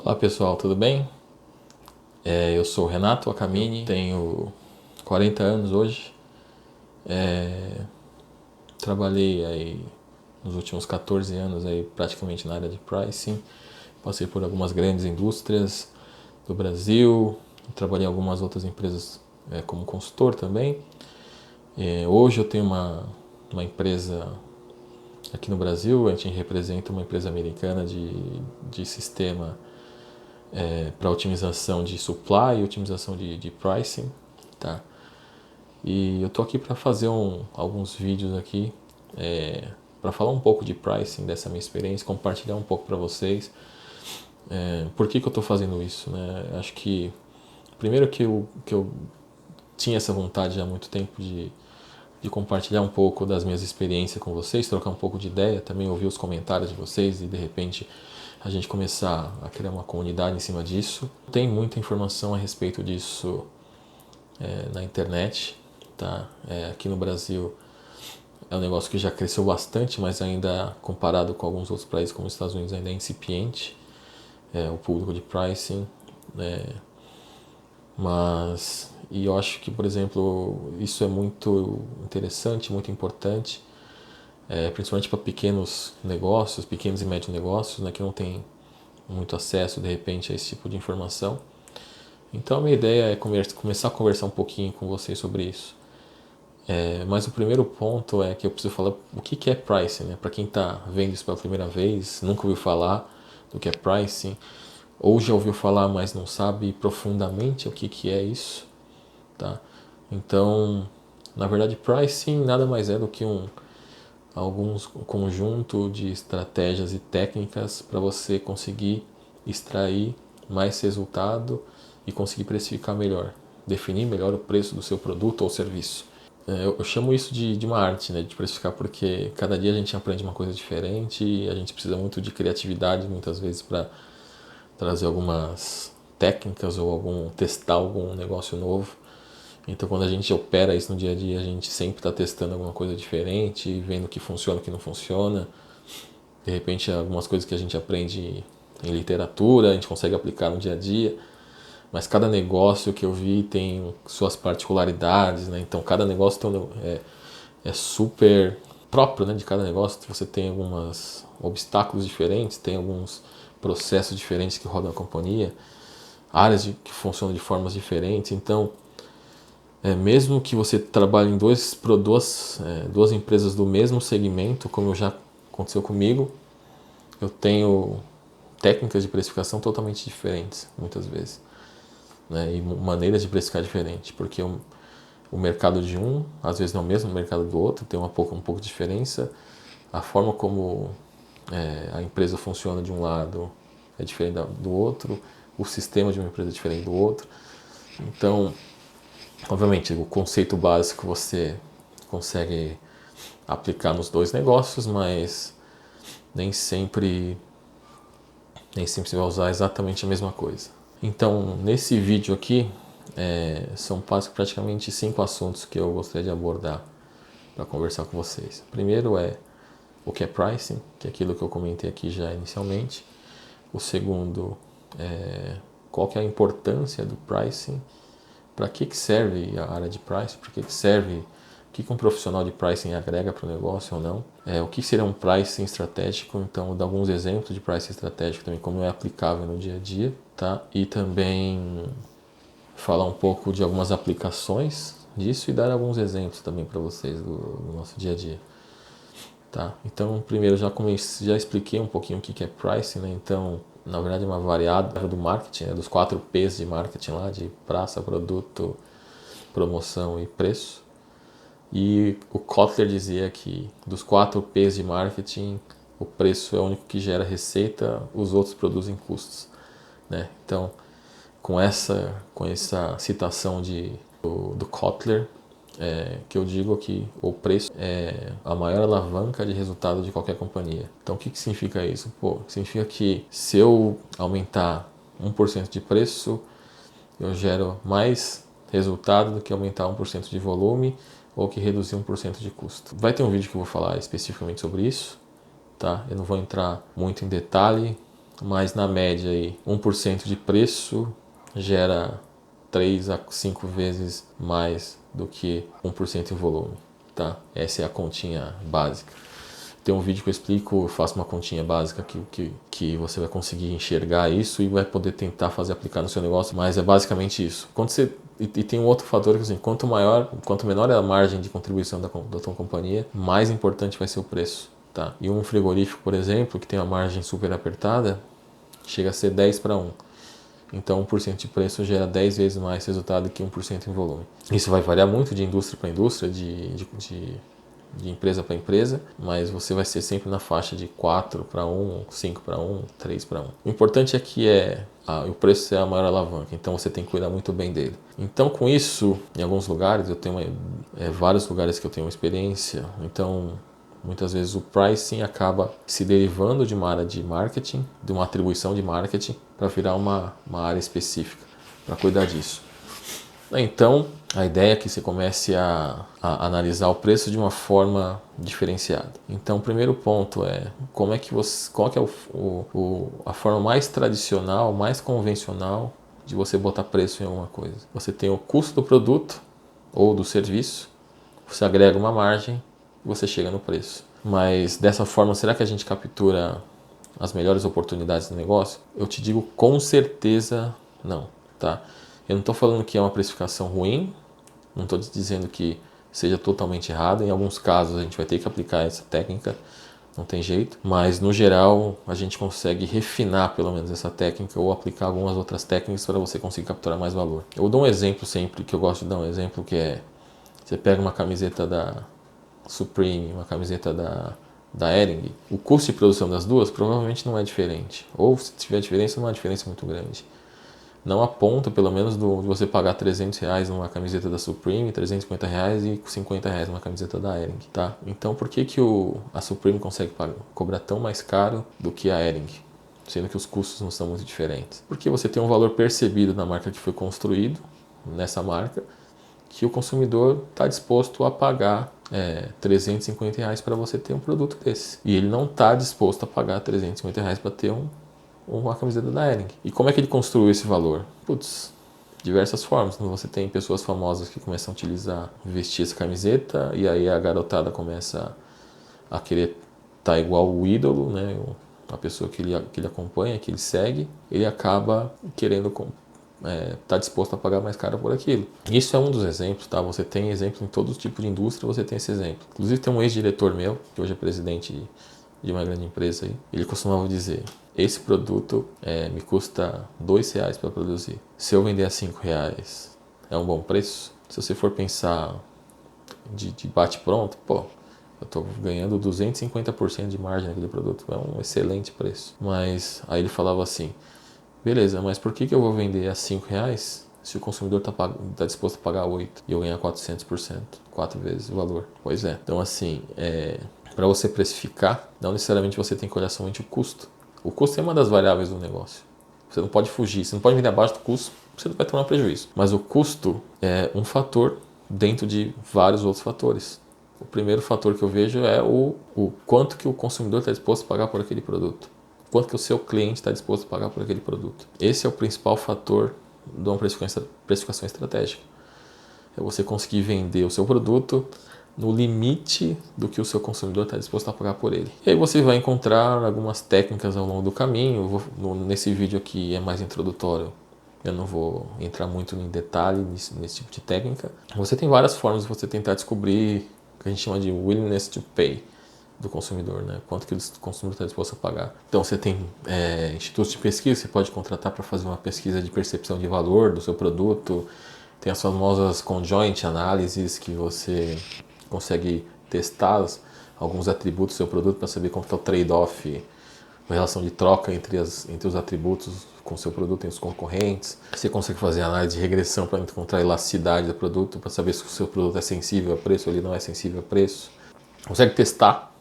Olá pessoal, tudo bem? Eu sou o Renato Acamini, tenho 40 anos hoje. Trabalhei aí nos últimos 14 anos aí praticamente na área de pricing. Passei por algumas grandes indústrias do Brasil, trabalhei em algumas outras empresas como consultor também. Hoje eu tenho uma empresa aqui no Brasil, a gente representa uma empresa americana de sistema para otimização de supply e otimização de pricing, tá? E eu tô aqui para fazer alguns vídeos aqui para falar um pouco de pricing, dessa minha experiência, compartilhar um pouco para vocês. Por que eu estou fazendo isso, né? Acho que primeiro que eu tinha essa vontade há muito tempo de compartilhar um pouco das minhas experiências com vocês, trocar um pouco de ideia, também ouvir os comentários de vocês e de repente a gente começar a criar uma comunidade em cima disso. Tem muita informação a respeito disso na internet, tá? Aqui no Brasil é um negócio que já cresceu bastante, mas ainda comparado com alguns outros países como os Estados Unidos ainda é incipiente, o público de pricing, e eu acho que, por exemplo, isso é muito interessante, muito importante, principalmente para pequenos negócios, pequenos e médios negócios, né, que não tem muito acesso de repente a esse tipo de informação. Então a minha ideia é começar a conversar um pouquinho com vocês sobre isso. Mas o primeiro ponto é que eu preciso falar o que é pricing, né? Para quem está vendo isso pela primeira vez, nunca ouviu falar do que é pricing, ou já ouviu falar, mas não sabe profundamente o que é isso, tá? Então, na verdade, pricing nada mais é do que alguns conjunto de estratégias e técnicas para você conseguir extrair mais resultado e conseguir precificar melhor, definir melhor o preço do seu produto ou serviço. Eu chamo isso de uma arte, né, de precificar, porque cada dia a gente aprende uma coisa diferente e a gente precisa muito de criatividade muitas vezes para trazer algumas técnicas ou testar algum negócio novo. Então quando a gente opera isso no dia a dia, a gente sempre está testando alguma coisa diferente, vendo o que funciona, o que não funciona. De repente algumas coisas que a gente aprende em literatura, a gente consegue aplicar no dia a dia. Mas cada negócio que eu vi tem suas particularidades, né? Então cada negócio é super próprio, né, de cada negócio. Você tem alguns obstáculos diferentes, tem alguns processos diferentes que rodam a companhia, que funcionam de formas diferentes. Então, mesmo que você trabalhe em duas empresas do mesmo segmento, como já aconteceu comigo, eu tenho técnicas de precificação totalmente diferentes, muitas vezes, né, e maneiras de precificar diferentes, porque o mercado de um, às vezes não é o mesmo mercado do outro, tem um pouco de diferença. A forma como a empresa funciona de um lado é diferente do outro, o sistema de uma empresa é diferente do outro. Então, obviamente, o conceito básico você consegue aplicar nos dois negócios, mas nem sempre, nem sempre você vai usar exatamente a mesma coisa. Então, nesse vídeo aqui, são praticamente 5 assuntos que eu gostaria de abordar para conversar com vocês. Primeiro é o que é pricing, que é aquilo que eu comentei aqui já inicialmente. O segundo é qual que é a importância do pricing, para que serve a área de pricing, para que serve, o que um profissional de pricing agrega para o negócio ou não. O que seria um pricing estratégico, então eu dar alguns exemplos de pricing estratégico também, como é aplicável no dia a dia, tá? E também falar um pouco de algumas aplicações disso e dar alguns exemplos também para vocês do nosso dia a dia. Tá? Então, primeiro já expliquei um pouquinho o que é pricing, né? Então, na verdade é uma variável do marketing, né? Dos 4 P's de marketing lá, de praça, produto, promoção e preço. E o Kotler dizia que dos 4 P's de marketing, o preço é o único que gera receita, os outros produzem custos, né? Então, com essa citação do Kotler, que eu digo que o preço é a maior alavanca de resultado de qualquer companhia. Então o que significa isso? Significa que se eu aumentar 1% de preço, eu gero mais resultado do que aumentar 1% de volume ou que reduzir 1% de custo. Vai ter um vídeo que eu vou falar especificamente sobre isso, tá? Eu não vou entrar muito em detalhe, mas na média aí 1% de preço gera 3 a 5 vezes mais do que 1% em volume, tá? Essa é a continha básica. Tem um vídeo que eu explico, faço uma continha básica que você vai conseguir enxergar isso e vai poder tentar fazer aplicar no seu negócio, mas é basicamente isso. Quando você, e tem um outro fator que assim, quanto menor é a margem de contribuição da tua companhia, mais importante vai ser o preço, tá? E um frigorífico, por exemplo, que tem uma margem super apertada, chega a ser 10:1. Então 1% de preço gera 10 vezes mais resultado que 1% em volume. Isso vai variar muito de indústria para indústria, de empresa para empresa, mas você vai ser sempre na faixa de 4:1, 5:1, 3:1. O importante aqui o preço é a maior alavanca, então você tem que cuidar muito bem dele. Então com isso, em alguns lugares, eu tenho vários lugares que eu tenho experiência, então muitas vezes o pricing acaba se derivando de uma área de marketing, de uma atribuição de marketing, para virar uma área específica, para cuidar disso. Então, a ideia é que você comece a analisar o preço de uma forma diferenciada. Então, o primeiro ponto é qual que é a forma mais tradicional, mais convencional de você botar preço em alguma coisa. Você tem o custo do produto ou do serviço, você agrega uma margem e você chega no preço. Mas dessa forma, será que a gente captura as melhores oportunidades do negócio? Eu te digo com certeza não, tá? Eu não estou falando que é uma precificação ruim, não estou dizendo que seja totalmente errada. Em alguns casos a gente vai ter que aplicar essa técnica, não tem jeito. Mas no geral a gente consegue refinar pelo menos essa técnica ou aplicar algumas outras técnicas para você conseguir capturar mais valor. Eu dou um exemplo sempre, que eu gosto de dar um exemplo, que é você pega uma camiseta da Supreme, uma camiseta da Hering, o custo de produção das duas provavelmente não é diferente. Ou se tiver diferença, não é uma diferença muito grande. Não aponta, pelo menos, de você pagar R$300 numa camiseta da Supreme, R$350 e R$50 numa camiseta da Hering, tá? Então, por que a Supreme consegue cobrar tão mais caro do que a Hering? Sendo que os custos não são muito diferentes. Porque você tem um valor percebido na marca que foi construído, nessa marca, que o consumidor está disposto a pagar R$350 para você ter um produto desse. E ele não está disposto a pagar R$350 para ter uma camiseta da Hering. E como é que ele construiu esse valor? Putz, diversas formas. Você tem pessoas famosas que começam a utilizar, vestir essa camiseta, e aí a garotada começa a querer estar igual o ídolo, né? A pessoa que ele acompanha, que ele segue, ele acaba querendo tá disposto a pagar mais caro por aquilo. Isso é um dos exemplos, tá? Você tem exemplo em todo tipo de indústria, você tem esse exemplo. Inclusive tem um ex-diretor meu, que hoje é presidente de uma grande empresa aí, ele costumava dizer: esse produto me custa R$2 para produzir. Se eu vender a R$5, é um bom preço? Se você for pensar de bate-pronto, eu estou ganhando 250% de margem naquele produto. É um excelente preço. Mas aí ele falava assim: beleza, mas por que eu vou vender a R$5 se o consumidor está disposto a pagar 8 e eu ganhar 400%, 4 vezes o valor? Pois é. Então, assim, para você precificar, não necessariamente você tem que olhar somente o custo. O custo é uma das variáveis do negócio. Você não pode fugir, você não pode vender abaixo do custo, você não vai tomar prejuízo. Mas o custo é um fator dentro de vários outros fatores. O primeiro fator que eu vejo é o quanto que o consumidor está disposto a pagar por aquele produto. Quanto que o seu cliente está disposto a pagar por aquele produto. Esse é o principal fator de uma precificação estratégica. É você conseguir vender o seu produto no limite do que o seu consumidor está disposto a pagar por ele. E aí você vai encontrar algumas técnicas ao longo do caminho. Nesse vídeo aqui é mais introdutório, eu não vou entrar muito em detalhe nesse tipo de técnica. Você tem várias formas de você tentar descobrir o que a gente chama de willingness to pay do consumidor, né? Quanto que o consumidor está disposto a pagar. Então você tem institutos de pesquisa, você pode contratar para fazer uma pesquisa de percepção de valor do seu produto. Tem as famosas conjoint analyses, que você consegue testar alguns atributos do seu produto para saber quanto que é o trade-off, a relação de troca entre os atributos com o seu produto e os concorrentes. Você consegue fazer análise de regressão para encontrar a elasticidade do produto, para saber se o seu produto é sensível a preço ou ele não é sensível a preço. Consegue testar,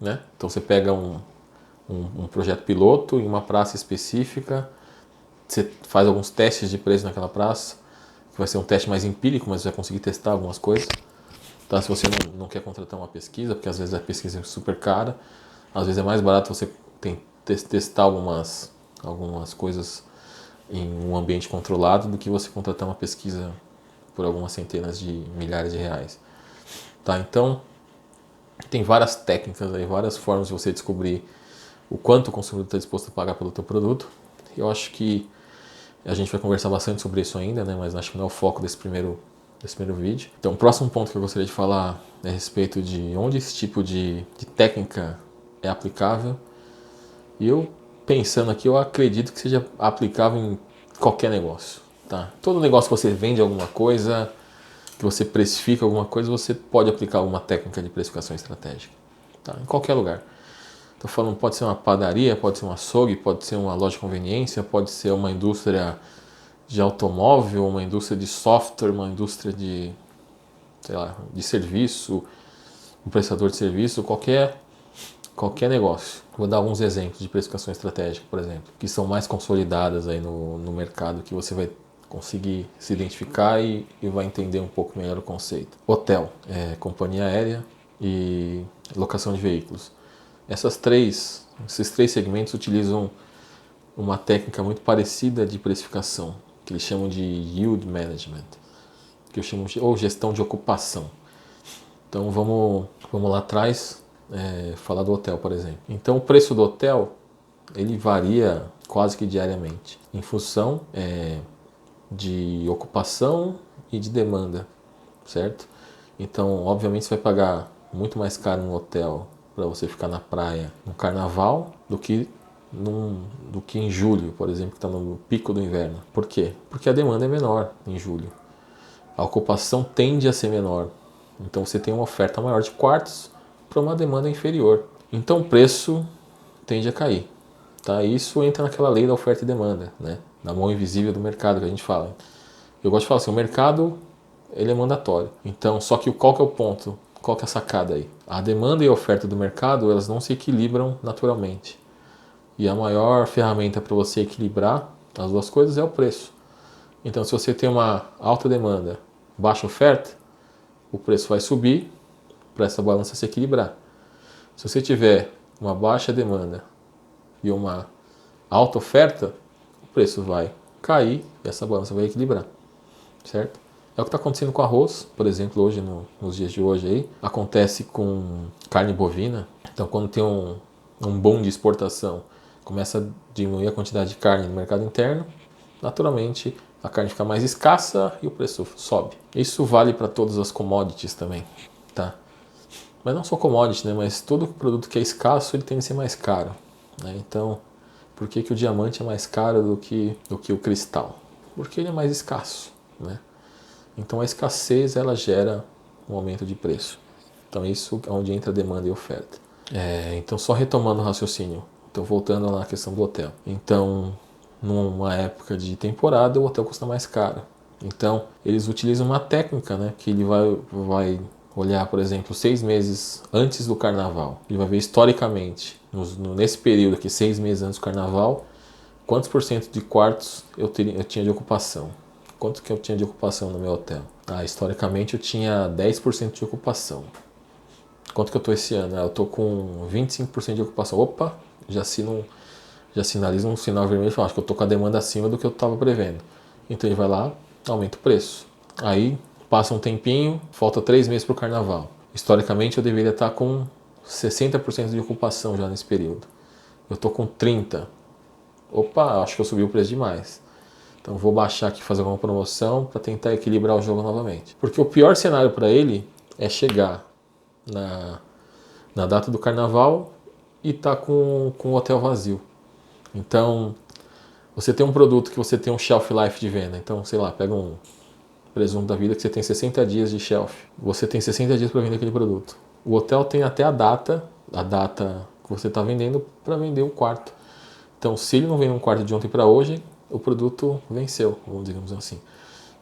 né? Então você pega um projeto piloto em uma praça específica, você faz alguns testes de preço naquela praça, que vai ser um teste mais empírico, mas você vai conseguir testar algumas coisas. Tá? Se você não quer contratar uma pesquisa, porque às vezes a pesquisa é super cara, às vezes é mais barato você testar algumas algumas coisas em um ambiente controlado do que você contratar uma pesquisa por algumas centenas de milhares de reais. Tá? Então, tem várias técnicas aí, várias formas de você descobrir o quanto o consumidor está disposto a pagar pelo teu produto. Eu acho que a gente vai conversar bastante sobre isso ainda, né? Mas acho que não é o foco desse primeiro vídeo. Então, o próximo ponto que eu gostaria de falar é a respeito de onde esse tipo de técnica é aplicável. E eu, pensando aqui, eu acredito que seja aplicável em qualquer negócio. Tá? Todo negócio que você vende alguma coisa, que você precifica alguma coisa, você pode aplicar alguma técnica de precificação estratégica. Tá? Em qualquer lugar. Estou falando, pode ser uma padaria, pode ser um açougue, pode ser uma loja de conveniência, pode ser uma indústria de automóvel, uma indústria de software, uma indústria de, sei lá, de serviço, um prestador de serviço, qualquer negócio. Vou dar alguns exemplos de precificação estratégica, por exemplo, que são mais consolidadas aí no mercado, que você vai conseguir se identificar e vai entender um pouco melhor o conceito. Hotel, companhia aérea e locação de veículos. Esses três segmentos utilizam uma técnica muito parecida de precificação, que eles chamam de yield management, que eu chamo de, ou gestão de ocupação. Então vamos lá atrás, falar do hotel, por exemplo. Então o preço do hotel ele varia quase que diariamente, em função de ocupação e de demanda, certo? Então, obviamente, você vai pagar muito mais caro no hotel para você ficar na praia no carnaval do que em julho, por exemplo, que está no pico do inverno. Por quê? Porque a demanda é menor em julho. A ocupação tende a ser menor. Então você tem uma oferta maior de quartos para uma demanda inferior. Então o preço tende a cair. Tá? Isso entra naquela lei da oferta e demanda, né? Na mão invisível do mercado que a gente fala. Eu gosto de falar assim, o mercado ele é mandatório. Então, só que qual que é o ponto? Qual que é a sacada aí? A demanda e a oferta do mercado, elas não se equilibram naturalmente. E a maior ferramenta para você equilibrar as duas coisas é o preço. Então, se você tem uma alta demanda, baixa oferta, o preço vai subir para essa balança se equilibrar. Se você tiver uma baixa demanda e uma alta oferta, o preço vai cair e essa balança vai equilibrar, certo? É o que está acontecendo com arroz, por exemplo, hoje nos dias de hoje aí. Acontece com carne bovina. Então, quando tem um boom de exportação, começa a diminuir a quantidade de carne no mercado interno, naturalmente a carne fica mais escassa e o preço sobe. Isso vale para todas as commodities também, tá? Mas não só commodity, né? Mas todo produto que é escasso ele tende a ser mais caro, né? Então, por que o diamante é mais caro do que o cristal? Porque ele é mais escasso, né? Então a escassez ela gera um aumento de preço. Então isso é onde entra a demanda e oferta. Então só retomando o raciocínio, então voltando lá na questão do hotel. Então numa época de temporada o hotel custa mais caro. Então eles utilizam uma técnica, né, que ele vai olhar, por exemplo, 6 meses antes do carnaval. Ele vai ver historicamente, nesse período aqui, 6 meses antes do carnaval, quantos por cento de quartos eu tinha de ocupação. Quanto que eu tinha de ocupação no meu hotel? Historicamente eu tinha 10% de ocupação. Quanto que eu tô esse ano? Eu tô com 25% de ocupação. Opa, já sinaliza um sinal vermelho e fala, acho que eu tô com a demanda acima do que eu estava prevendo. Então ele vai lá, aumenta o preço. Aí passa um tempinho, falta 3 meses para o carnaval. Historicamente eu deveria estar com 60% de ocupação já nesse período. Eu tô com 30%. Opa, acho que eu subi o preço demais. Então vou baixar aqui, fazer alguma promoção para tentar equilibrar o jogo novamente. Porque o pior cenário para ele é chegar na data do carnaval e tá com o hotel vazio. Então você tem um produto que você tem um shelf life de venda. Então, sei lá, pega um presunto da vida que você tem 60 dias de shelf. Você tem 60 dias para vender aquele produto. O hotel tem até a data que você está vendendo para vender o quarto. Então, se ele não vem um quarto de ontem para hoje, o produto venceu, vamos digamos assim.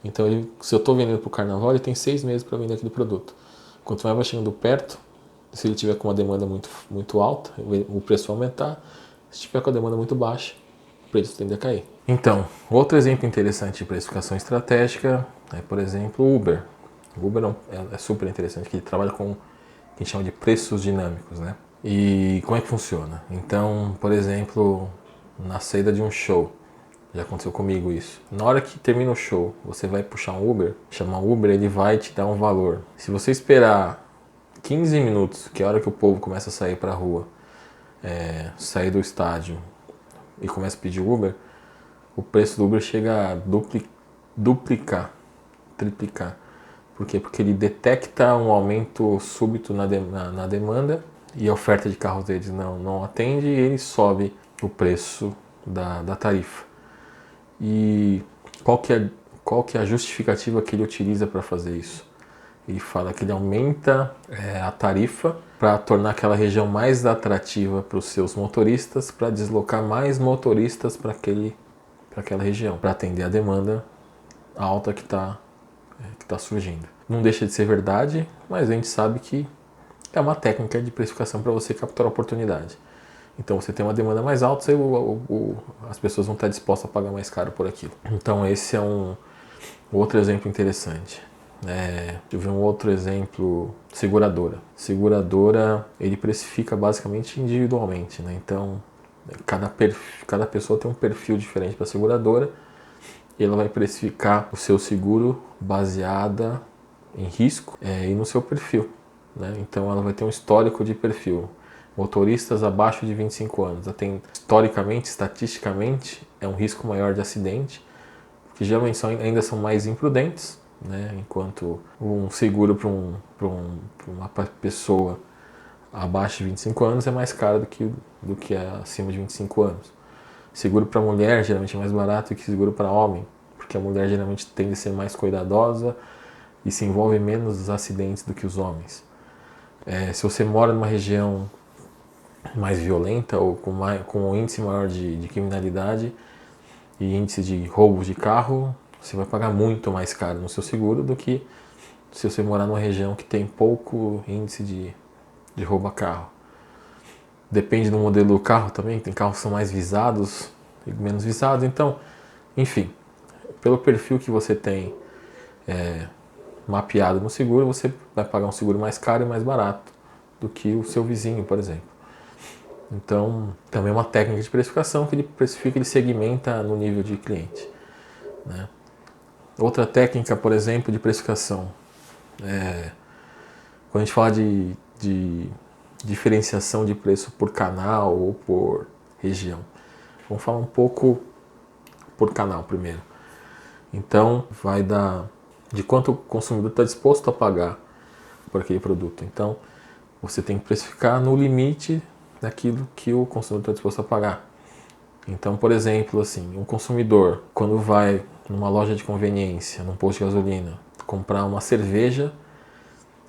Então, se eu estou vendendo para o carnaval, ele tem 6 meses para vender aquele produto. Quanto mais vai chegando perto, se ele tiver com uma demanda muito, muito alta, o preço vai aumentar. Se tiver com a demanda muito baixa, o preço tende a cair. Então, outro exemplo interessante de precificação estratégica é, por exemplo, o Uber. O Uber é super interessante, que ele trabalha com o que a gente chama de preços dinâmicos, né? E como é que funciona? Então, por exemplo, na saída de um show. Já aconteceu comigo isso. Na hora que termina o show, você vai puxar um Uber, chamar um Uber, ele vai te dar um valor. Se você esperar 15 minutos, que é a hora que o povo começa a sair pra rua, sair do estádio e começa a pedir Uber, o preço do Uber chega a duplicar, triplicar. Por quê? Porque ele detecta um aumento súbito na demanda e a oferta de carros deles não atende e ele sobe o preço da tarifa. E qual que é a justificativa que ele utiliza para fazer isso? Ele fala que ele aumenta a tarifa para tornar aquela região mais atrativa para os seus motoristas, para deslocar mais motoristas para aquela região, para atender a demanda alta que está surgindo. Não deixa de ser verdade, mas a gente sabe que é uma técnica de precificação para você capturar a oportunidade. Então você tem uma demanda mais alta, as pessoas vão estar dispostas a pagar mais caro por aquilo. Então esse é um outro exemplo interessante. Deixa eu ver um outro exemplo, seguradora. Seguradora, ele precifica basicamente individualmente, né? Então cada pessoa tem um perfil diferente para a seguradora e ela vai precificar o seu seguro baseada em risco e no seu perfil, né? Então ela vai ter um histórico de perfil. Motoristas abaixo de 25 anos. Historicamente, estatisticamente, é um risco maior de acidente, que geralmente ainda são mais imprudentes, né? Enquanto um seguro para uma pessoa abaixo de 25 anos é mais caro do que acima de 25 anos. Seguro para mulher geralmente é mais barato do que seguro para homem, porque a mulher geralmente tende a ser mais cuidadosa e se envolve menos nos acidentes do que os homens. Se você mora numa região mais violenta ou com um índice maior de criminalidade e índice de roubos de carro, você vai pagar muito mais caro no seu seguro do que se você morar numa região que tem pouco índice de roubo a carro. Depende do modelo do carro também, tem carros que são mais visados e menos visados. Então, enfim, pelo perfil que você tem mapeado no seguro, você vai pagar um seguro mais caro e mais barato do que o seu vizinho, por exemplo. Então, também é uma técnica de precificação que ele precifica, ele segmenta no nível de cliente, né? Outra técnica, por exemplo, de precificação, quando a gente fala de diferenciação de preço por canal ou por região. Vamos falar um pouco por canal primeiro. Então, vai de quanto o consumidor está disposto a pagar por aquele produto. Então, você tem que precificar no limite daquilo que o consumidor está disposto a pagar. Então, por exemplo, assim, um consumidor, quando vai numa loja de conveniência, num posto de gasolina, comprar uma cerveja,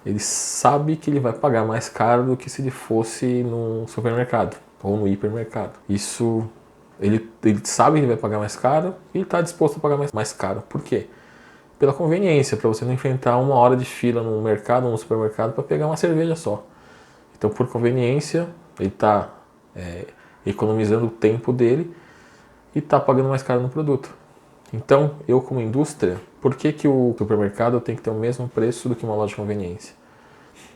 ele sabe que ele vai pagar mais caro do que se ele fosse num supermercado ou no hipermercado. Isso, ele sabe que ele vai pagar mais caro e ele está disposto a pagar mais caro. Por quê? Pela conveniência, para você não enfrentar uma hora de fila no mercado ou no supermercado para pegar uma cerveja só. Então, por conveniência, ele está economizando o tempo dele e está pagando mais caro no produto. Então, eu como indústria, por que o supermercado tem que ter o mesmo preço do que uma loja de conveniência?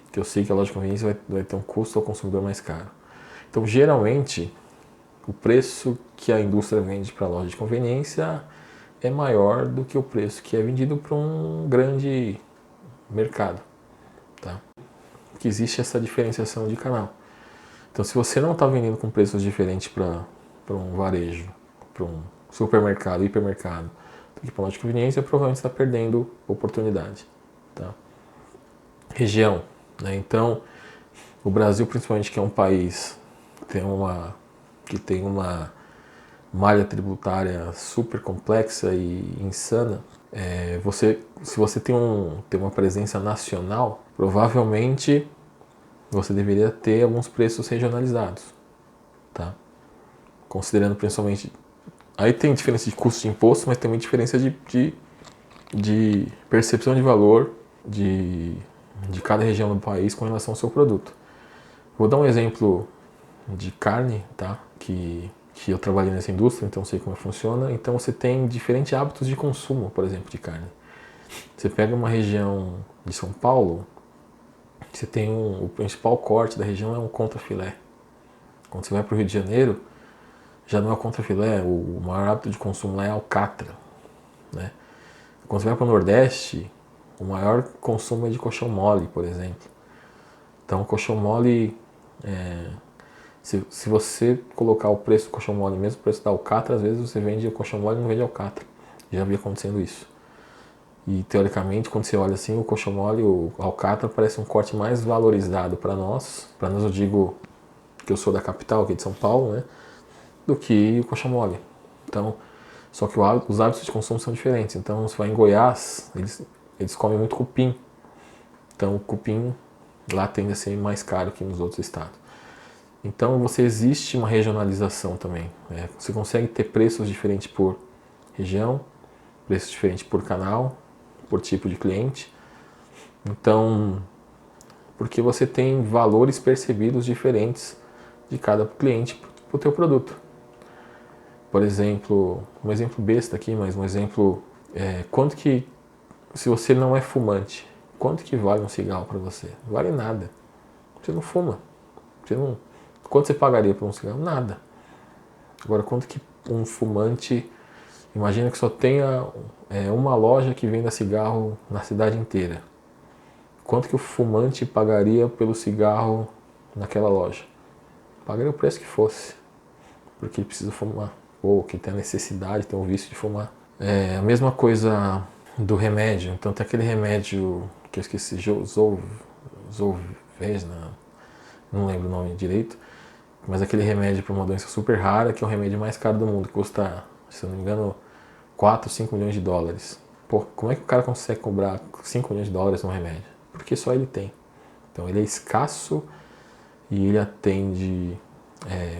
Porque eu sei que a loja de conveniência vai ter um custo ao consumidor mais caro. Então, geralmente, o preço que a indústria vende para a loja de conveniência é maior do que o preço que é vendido para um grande mercado, tá? Porque existe essa diferenciação de canal. Então, se você não está vendendo com preços diferentes para um varejo, para um supermercado, hipermercado, do que para uma loja de conveniência, provavelmente está perdendo oportunidade, tá? Região, né? Então, o Brasil, principalmente, que é um país que tem uma malha tributária super complexa e insana, se você tem uma presença nacional, provavelmente você deveria ter alguns preços regionalizados, tá? Considerando principalmente... Aí tem diferença de custo de imposto, mas também diferença de percepção de valor de cada região do país com relação ao seu produto. Vou dar um exemplo de carne, tá? Que eu trabalhei nessa indústria, então sei como funciona. Então você tem diferentes hábitos de consumo, por exemplo, de carne. Você pega uma região de São Paulo, você tem o principal corte da região é um contrafilé. Quando você vai para o Rio de Janeiro, Já não é o contrafilé, o maior hábito de consumo lá é a alcatra, né? Quando você vai para o Nordeste, o maior consumo é de coxão mole, por exemplo. Então, o coxão mole, se você colocar o preço do coxão mole, mesmo o preço da alcatra, às vezes você vende o coxão mole e não vende a alcatra. Já vi acontecendo isso. E, teoricamente, quando você olha assim, o coxão mole, o alcatra, parece um corte mais valorizado para nós. Para nós, eu digo que eu sou da capital, aqui de São Paulo, né? Do que o coxão mole. Então, só que os hábitos de consumo são diferentes. Então, você vai em Goiás, eles comem muito cupim. Então, o cupim lá tende a ser mais caro que nos outros estados. Então, existe uma regionalização também. Né? Você consegue ter preços diferentes por região, preços diferentes por canal, por tipo de cliente. Então, porque você tem valores percebidos diferentes de cada cliente para o teu produto. Por exemplo, um exemplo besta aqui, mas um exemplo, quanto que, se você não é fumante, quanto que vale um cigarro para você? Vale nada. Você não fuma. Quanto você pagaria por um cigarro? Nada. Agora, quanto que um fumante, imagina que só tenha uma loja que venda cigarro na cidade inteira. Quanto que o fumante pagaria pelo cigarro naquela loja? Pagaria o preço que fosse, porque ele precisa fumar, ou que tem a necessidade, tem o vício de fumar. A mesma coisa do remédio. Então tem aquele remédio que eu esqueci, Zolvezna, não lembro o nome direito, mas aquele remédio para uma doença super rara, que é o remédio mais caro do mundo, que custa, se eu não me engano, 4, 5 milhões de dólares. Pô, como é que o cara consegue cobrar 5 milhões de dólares num remédio? Porque só ele tem. Então ele é escasso e ele atende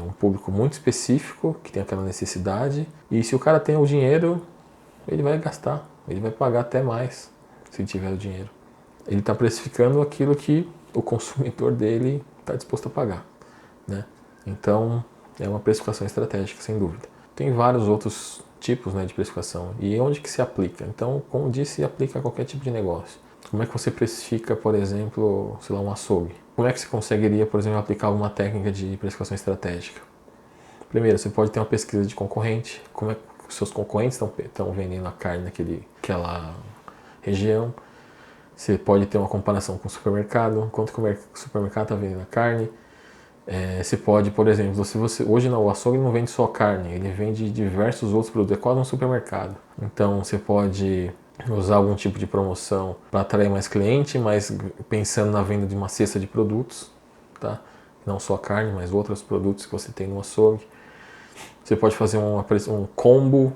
um público muito específico, que tem aquela necessidade, e se o cara tem o dinheiro, ele vai gastar, ele vai pagar até mais, se tiver o dinheiro. Ele está precificando aquilo que o consumidor dele está disposto a pagar, né? Então, é uma precificação estratégica, sem dúvida. Tem vários outros tipos, né, de precificação. E onde que se aplica? Então, como disse, aplica a qualquer tipo de negócio. Como é que você precifica, por exemplo, sei lá, um açougue? Como é que você conseguiria, por exemplo, aplicar uma técnica de precificação estratégica? Primeiro, você pode ter uma pesquisa de concorrente. Como é que os seus concorrentes estão vendendo a carne naquela região? Você pode ter uma comparação com o supermercado, quanto que o supermercado está vendendo a carne. Você pode, por exemplo, hoje o açougue não vende só carne, ele vende diversos outros produtos, é quase um supermercado. Então você pode usar algum tipo de promoção para atrair mais cliente, mas pensando na venda de uma cesta de produtos, tá? Não só carne, mas outros produtos que você tem no açougue. Você pode fazer um combo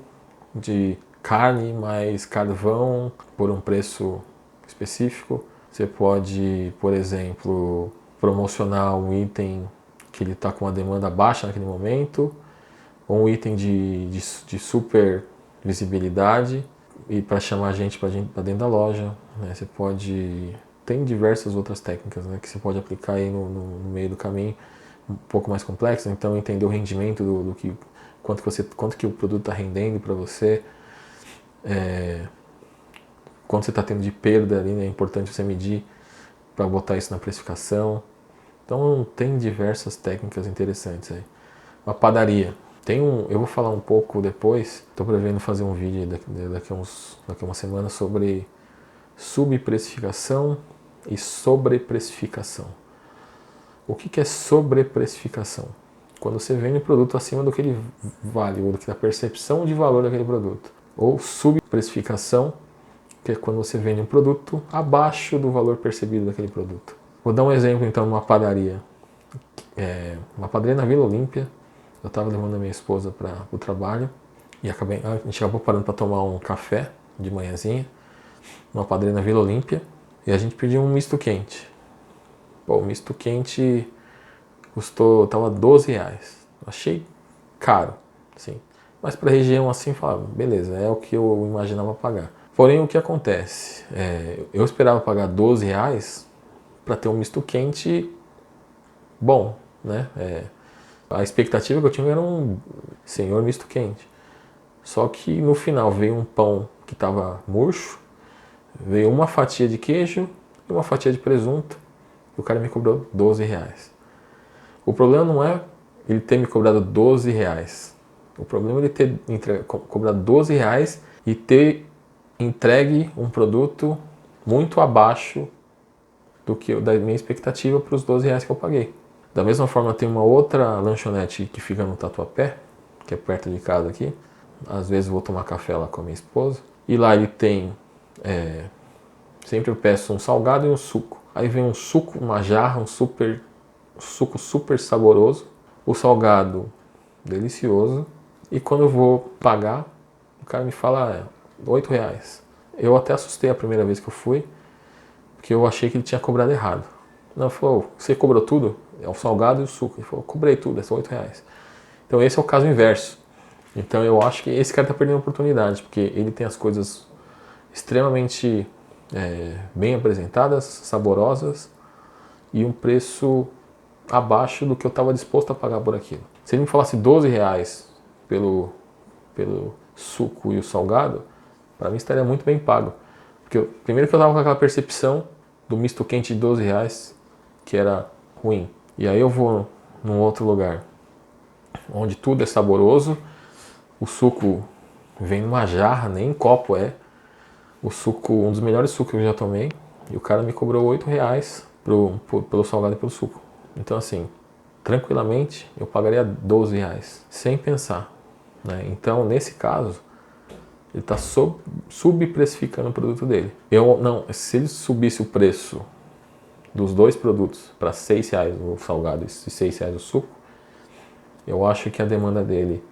de carne mais carvão por um preço específico. Você pode, por exemplo, promocionar um item que ele está com uma demanda baixa naquele momento, ou um item de super visibilidade, e para chamar a gente para dentro da loja, né? Você pode... Tem diversas outras técnicas, né, que você pode aplicar aí no meio do caminho, um pouco mais complexo. Então entender o rendimento quanto que o produto está rendendo para você, quanto você está tendo de perda ali, né? É importante você medir para botar isso na precificação. Então tem diversas técnicas interessantes aí. Uma padaria. Eu vou falar um pouco depois, estou prevendo fazer um vídeo daqui a uma semana sobre subprecificação e sobreprecificação. O que é sobreprecificação? Quando você vende o produto acima do que ele vale, ou da percepção de valor daquele produto. Ou subprecificação, que é quando você vende um produto abaixo do valor percebido daquele produto. Vou dar um exemplo então de uma padaria. Uma padaria na Vila Olímpia. Eu estava levando a minha esposa para o trabalho e a gente acabou parando para tomar um café de manhãzinha, numa padaria na Vila Olímpia, e a gente pediu um misto quente. Pô, o misto quente tava R$12. Achei caro, assim. Mas para a região assim, falava, beleza, é o que eu imaginava pagar. Porém, o que acontece? Eu esperava pagar R$12 para ter um misto quente bom, né? A expectativa que eu tinha era um senhor misto quente. Só que no final veio um pão que estava murcho, veio uma fatia de queijo e uma fatia de presunto, e o cara me cobrou R$12. O problema não é ele ter me cobrado R$12. O problema é ele ter cobrado R$12 e ter entregue um produto muito abaixo da minha expectativa para os R$12 que eu paguei. Da mesma forma, tem uma outra lanchonete que fica no Tatuapé, que é perto de casa aqui. Às vezes vou tomar café lá com a minha esposa. E lá ele tem... sempre eu peço um salgado e um suco. Aí vem um suco, uma jarra, suco super saboroso. O salgado delicioso. E quando eu vou pagar, o cara me fala R$8. Eu até assustei a primeira vez que eu fui, porque eu achei que ele tinha cobrado errado. Não, ele falou, você cobrou tudo? É o salgado e o suco. Ele falou, cobrei tudo, são R$8. Então esse é o caso inverso. Então eu acho que esse cara está perdendo a oportunidade, porque ele tem as coisas extremamente bem apresentadas, saborosas e um preço abaixo do que eu estava disposto a pagar por aquilo. Se ele me falasse R$12 pelo suco e o salgado, para mim estaria muito bem pago. Porque primeiro que eu estava com aquela percepção do misto quente de R$12, que era ruim. E aí eu vou num outro lugar, onde tudo é saboroso, o suco vem numa jarra, nem em copo é. O suco, um dos melhores sucos que eu já tomei, e o cara me cobrou R$8 pelo salgado e pelo suco. Então assim, tranquilamente eu pagaria R$12, sem pensar, né? Então nesse caso, ele está subprecificando o produto dele. Se ele subisse o preço dos dois produtos para R$6 o salgado e R$6 o suco, eu acho que a demanda dele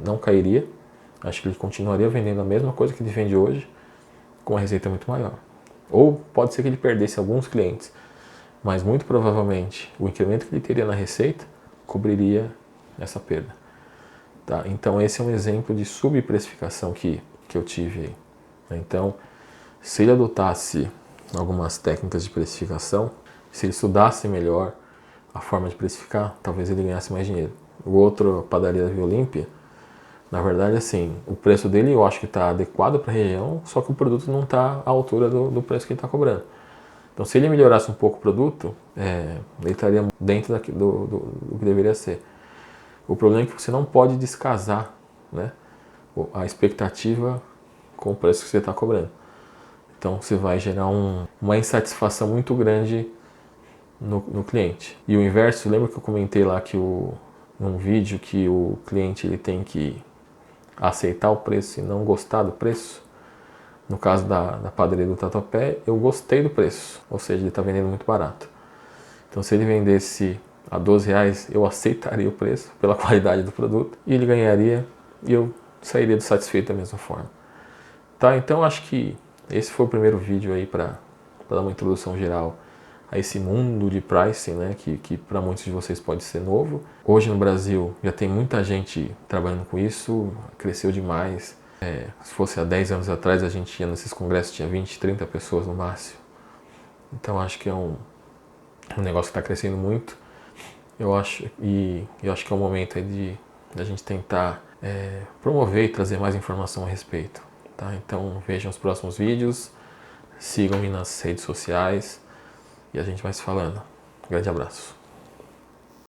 não cairia. Acho que ele continuaria vendendo a mesma coisa que ele vende hoje, com uma receita muito maior. Ou pode ser que ele perdesse alguns clientes, mas muito provavelmente o incremento que ele teria na receita cobriria essa perda. Tá? Então esse é um exemplo de subprecificação que eu tive aí. Então, se ele adotasse algumas técnicas de precificação, se ele estudasse melhor a forma de precificar, talvez ele ganhasse mais dinheiro. O outro, a padaria da Via Olímpia, na verdade, assim, o preço dele eu acho que está adequado para a região, só que o produto não está à altura do preço que ele está cobrando. Então, se ele melhorasse um pouco o produto, ele estaria dentro do que deveria ser. O problema é que você não pode descasar, né, a expectativa com o preço que você está cobrando. Então, você vai gerar uma insatisfação muito grande no cliente. E o inverso, lembra que eu comentei lá num vídeo que o cliente ele tem que aceitar o preço e não gostar do preço? No caso da padaria do Tatuapé, eu gostei do preço, ou seja, ele está vendendo muito barato. Então, se ele vendesse a R$12, eu aceitaria o preço pela qualidade do produto e ele ganharia e eu sairia satisfeito da mesma forma. Tá? Então, acho que esse foi o primeiro vídeo aí para dar uma introdução geral a esse mundo de pricing, né, que para muitos de vocês pode ser novo. Hoje no Brasil já tem muita gente trabalhando com isso, cresceu demais. Se fosse há 10 anos atrás, a gente ia nesses congressos, tinha 20, 30 pessoas no máximo. Então acho que é um negócio que está crescendo muito. Eu acho que é o momento aí de a gente tentar promover e trazer mais informação a respeito. Tá? Então vejam os próximos vídeos, sigam-me nas redes sociais, e a gente vai se falando. Um grande abraço.